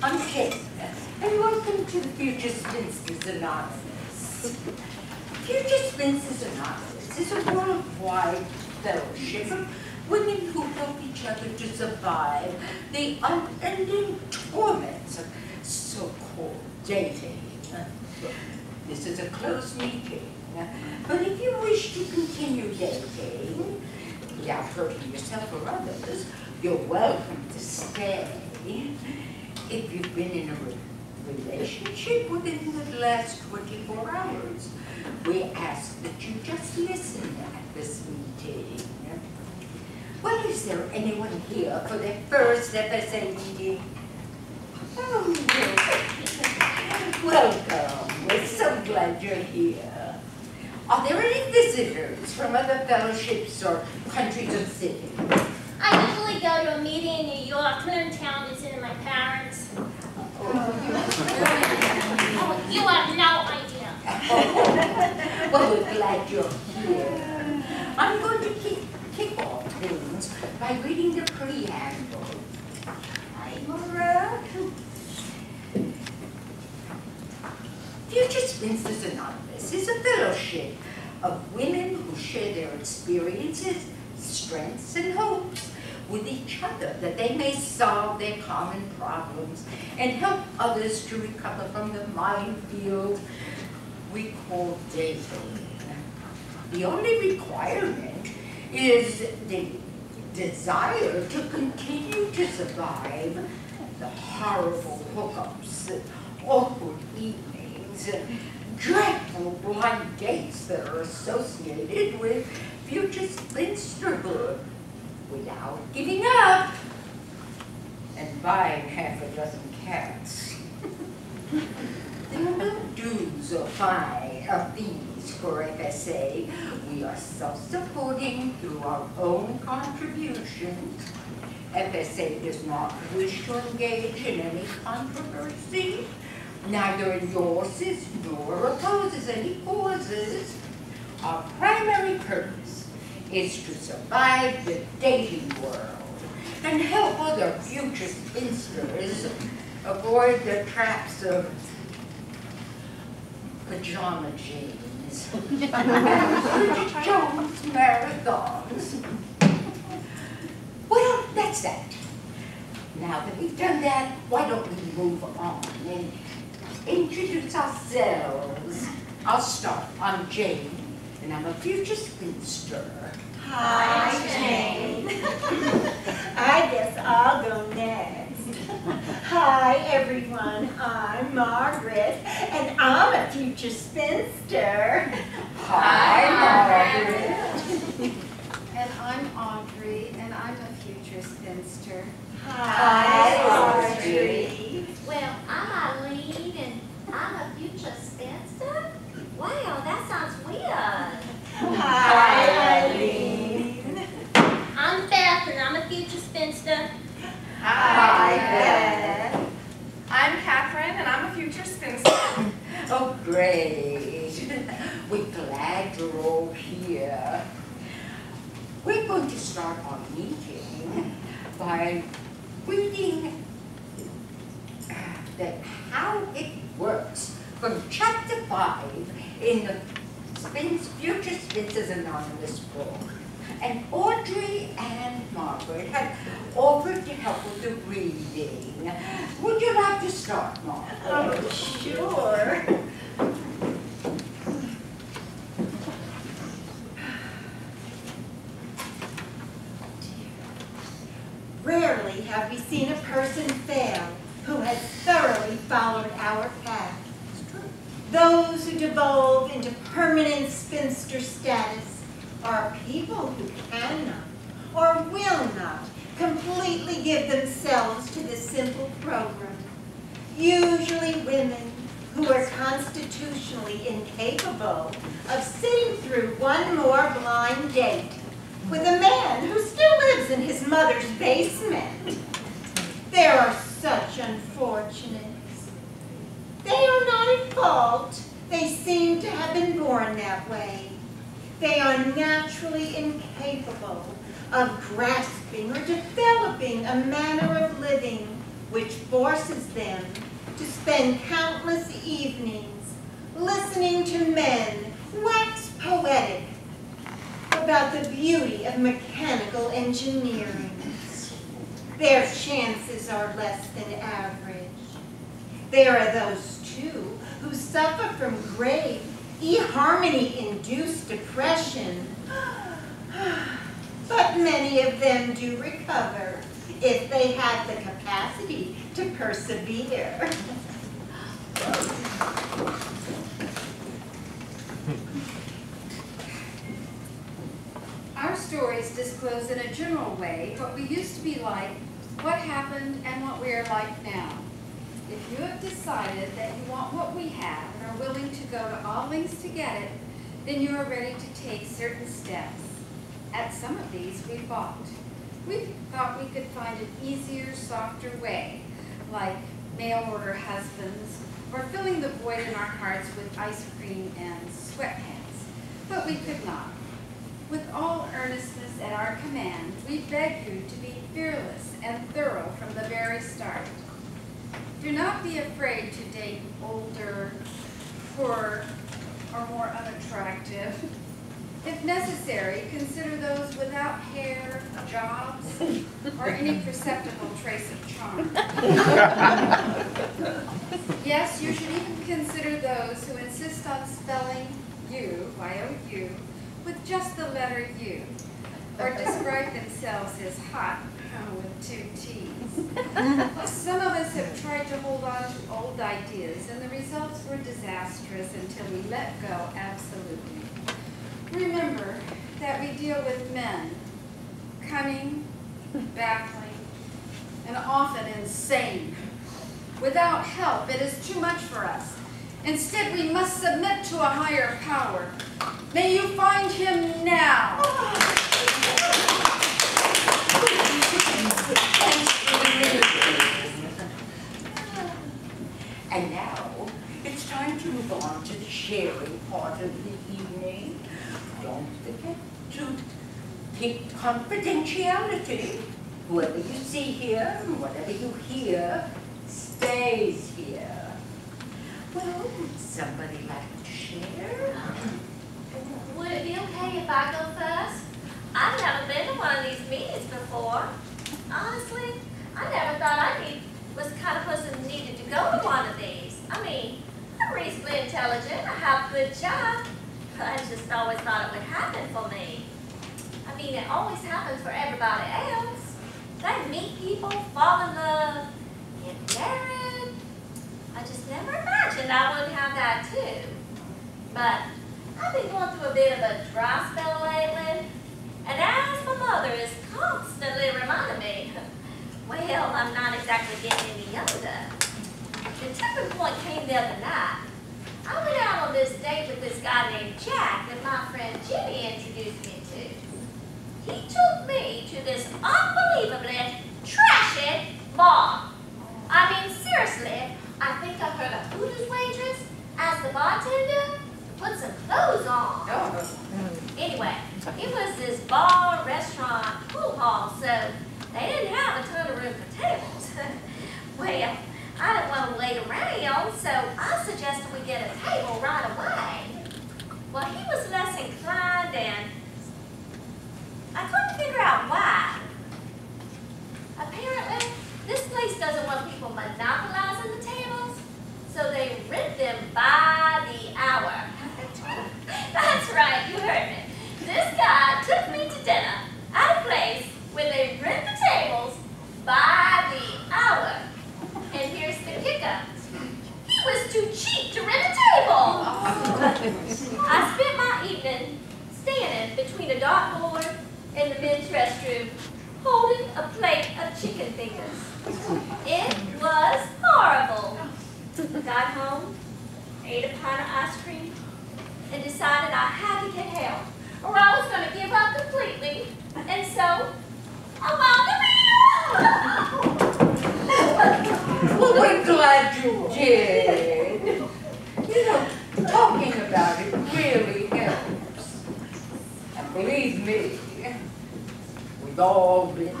I'm Kate, and welcome to the Future Spinsters Anonymous. Future Spinsters Anonymous is a worldwide fellowship of women who help each other to survive the unending torments of so-called dating. This is a closed meeting, but if you wish to continue dating, without hurting yourself or others, you're welcome to stay. If you've been in a relationship within the last 24 hours, we ask that you just listen at this meeting. Well, is there anyone here for their first FSA meeting? Oh, welcome. We're so glad you're here. Are there any visitors from other fellowships or countries or cities? I usually go to a meeting in New York. Here in town visiting my parents. You have no idea. Well, we're glad you're here. I'm going to kick off things by reading the preamble. Future Spinsters Anonymous is a fellowship of women who share their experiences, strengths, and hopes with each other, that they may solve their common problems and help others to recover from the minefield we call dating. The only requirement is the desire to continue to survive the horrible hookups, awkward evenings, dreadful blind dates that are associated with future spinsterhood, without giving up and buying half a dozen cats. There are no dues or fees for FSA. We are self-supporting through our own contributions. FSA does not wish to engage in any controversy, neither endorses nor opposes any causes. Our primary purpose is to survive the dating world and help other future spinsters avoid the traps of pajama jeans, Jones marathons. Well, that's that. Now that we've done that, why don't we move on and introduce ourselves? I'll start. I'm Jane, and I'm a future spinster. Hi, Jane. I guess I'll go next. Hi, everyone. I'm Margaret, and I'm a future spinster. Hi, Margaret. And I'm Audrey, and I'm a future spinster. Hi, Audrey. Well, I'm Eileen, and I'm a future spinster. Wow, that sounds weird. Hi, Eileen. I'm Beth, and I'm a future spinster. Hi, Beth. I'm Catherine, and I'm a future spinster. Oh, great. We're glad you're all here. We're going to start our meeting by reading how it works from chapter 5 in the Future Spinsters Anonymous book. And Audrey and Margaret have offered to help with the reading. Would you like to start, Margaret? Oh, sure. Rarely have we seen a person fail who has thoroughly followed our path. Those who devolve into permanent spinster status are people who cannot or will not completely give themselves to this simple program. Usually women who are constitutionally incapable of sitting through one more blind date with a man who still lives in his mother's basement. There are such unfortunates. They are not at fault. They seem to have been born that way. They are naturally incapable of grasping or developing a manner of living which forces them to spend countless evenings listening to men wax poetic about the beauty of mechanical engineering. Their chances are less than average. There are those, too, who suffer from grave eHarmony-induced depression. But many of them do recover if they have the capacity to persevere. Our stories disclose in a general way what we used to be like, what happened, and what we are like now. If you have decided that you want what we have and are willing to go to all lengths to get it, then you are ready to take certain steps. At some of these we balked. We thought we could find an easier, softer way, like mail order husbands, or filling the void in our hearts with ice cream and sweatpants. But we could not. With all earnestness at our command, we beg you to be fearless and thorough from the very start. Do not be afraid to date older, poorer, or more unattractive. If necessary, consider those without hair, jobs, or any perceptible trace of charm. Yes, you should even consider those who insist on spelling you, Y-O-U, with just the letter U, or describe themselves as hot with 2 T's. Some of us have tried to hold on to old ideas, and the results were disastrous until we let go absolutely. Remember that we deal with men, cunning, baffling, and often insane. Without help, it is too much for us. Instead, we must submit to a higher power. May you find him now. And now, it's time to move on to the sharing part of the evening. Don't forget to keep confidentiality. Whoever you see here, and whatever you hear, stays here. Well, would somebody like to share? Would it be okay if I go first? I've never been to one of these meetings before. Honestly, I never thought I was the kind of person who needed to go to one of these. I mean, I'm reasonably intelligent, I have a good job, but I just always thought it would happen for me. I mean, it always happens for everybody else. They meet people, fall in love, get married. I just never imagined I would have that too. But I've been going through a bit of a dry spell lately, and as my mother is constantly reminding me, well, I'm not exactly getting any younger. The tipping point came the other night. I went out on this date with this guy named Jack that my friend Jimmy introduced me to. He took me to this unbelievably trashy bar. I mean, seriously, I think I've heard a Hooters waitress ask the bartender to put some clothes on. Anyway, it was this bar, restaurant, pool hall, so they didn't have a ton of room for tables. Well, I didn't want to wait around, so I suggested we get a table right away. Well, he was less inclined, and I couldn't figure out why. Apparently, this place doesn't want people monopolizing the tables, so they rent them by the hour. That's right, you heard me. This guy took me to dinner at a place where they rent the tables by the hour. And here's the kicker. He was too cheap to rent a table. I spent my evening standing between a dartboard and the men's restroom, holding a plate of chicken fingers. It was horrible. Got home, ate a pint of ice cream, and decided I had to get help, or I was going to give up completely. And so, I wound up here. Well, we're glad you did. You know, talking about it really helps. And believe me, we've all been